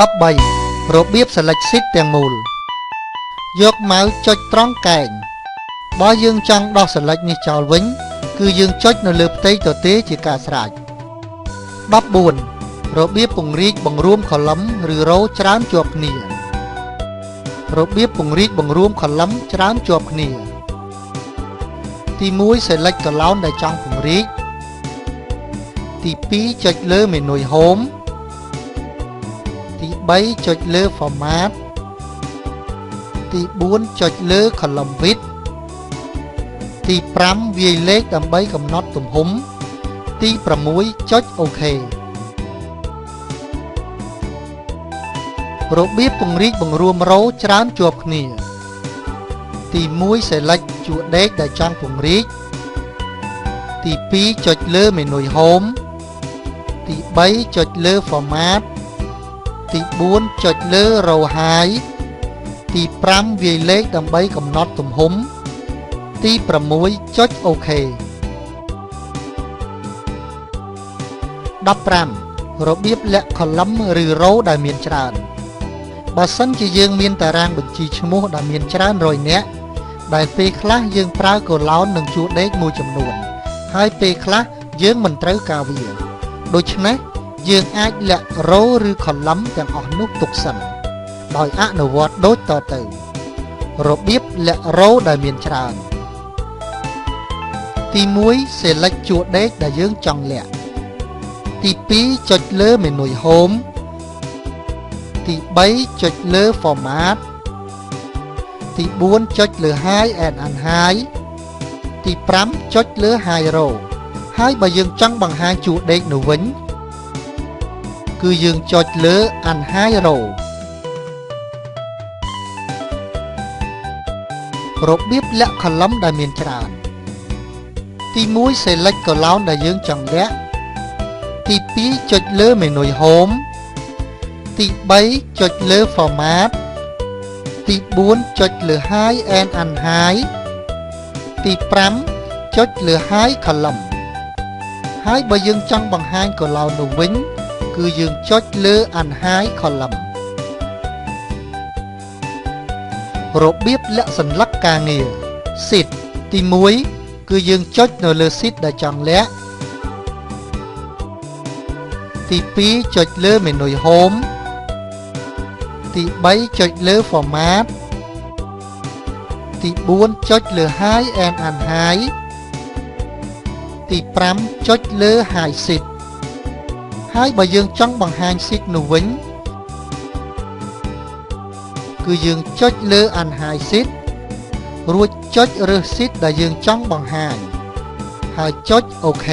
13. របៀប select sheet ទាំងមូលយកម៉ៅចុចត្រង់កែងបើយើងចង់ដោះ select នេះចោលវិញគឺយើងចុចនៅលើផ្ទៃទទេជាការស្រេច 14. របៀបពង្រីកបង្រួម column ឬ row ច្រើនជាប់គ្នារបៀបពង្រីកបង្រួម column ច្រើនជាប់គ្នាទី1 select column ដែលចង់ពង្រីកទី2ចុចលើ menu home ទី3ចុចលើ format ទី4ចុចលើ column width ទី5វាយលេខដើម្បីកំណត់ទំហំទី6ចុច OK របៀបពង្រីកបង្រួម row ច្រើនជាប់គ្នាទី1 select ជួរដេកដែលចង់ពង្រីកទី2ចុចលើ menu home ទី3ចុចលើ format ទី4ចុចលើ row high ទី5វាយលេខដើម្បីកំណត់ទំហំទី6ចុច OK 15 របៀបលាក់ column ឬ row ដែលមានច្រើនបើសិនជាយើងមានតារាងបញ្ជីឈ្មោះដែលមានច្រើនរយនាក់ដែលពេលខ្លះយើងប្រើ column និងជួរដេកមួយចំនួនហើយពេលខ្លះយើងមិនត្រូវការវាដូច្នេះយើងអាចលាក់ row ឬ column ទាំងអស់នោះទុកសិនដោយអនុវត្តដូចតទៅរបៀបលាក់ row ដែលមានច្រើនទី1 select ជួរដេកដែលយើងចង់លាក់ទី2ចុចលើ menu home ទី3ចុចលើ format ទី4ចុចលើ high and unhigh ទី5ចុចលើ high row ហើយបើយើងចង់បង្ហាញជួរដេកនោះវិញគឺយើងចុចលើ unhigh row របៀបលាក់ column ដែលមានច្រើនទី1 select column ដែលយើងចង់លាក់ទី2ចុចលើ menu home ទី3ចុចលើ format ទី4ចុចលើ high and unhigh ទី5ចុចលើ high column ហើយបើយើងចង់បង្ហាញ column នោះវិញគឺយើងចុចលើ unhigh column របៀបលាក់សន្លឹកការងារ sheet ទី1គឺយើងចុចនៅលើ sheet ដែលចង់លាក់ទី2ចុចលើ menu home ទី3ចុចលើ format ទី4ចុចលើ high and unhigh ទី5ចុចលើ high sheet ហើយបើយើងចង់បង្ហាញ sheet នោះវិញគឺយើងចុចលើ unhigh sheet រួចចុចរើស sheet ដែលយើងចង់បង្ហាញហើយចុច OK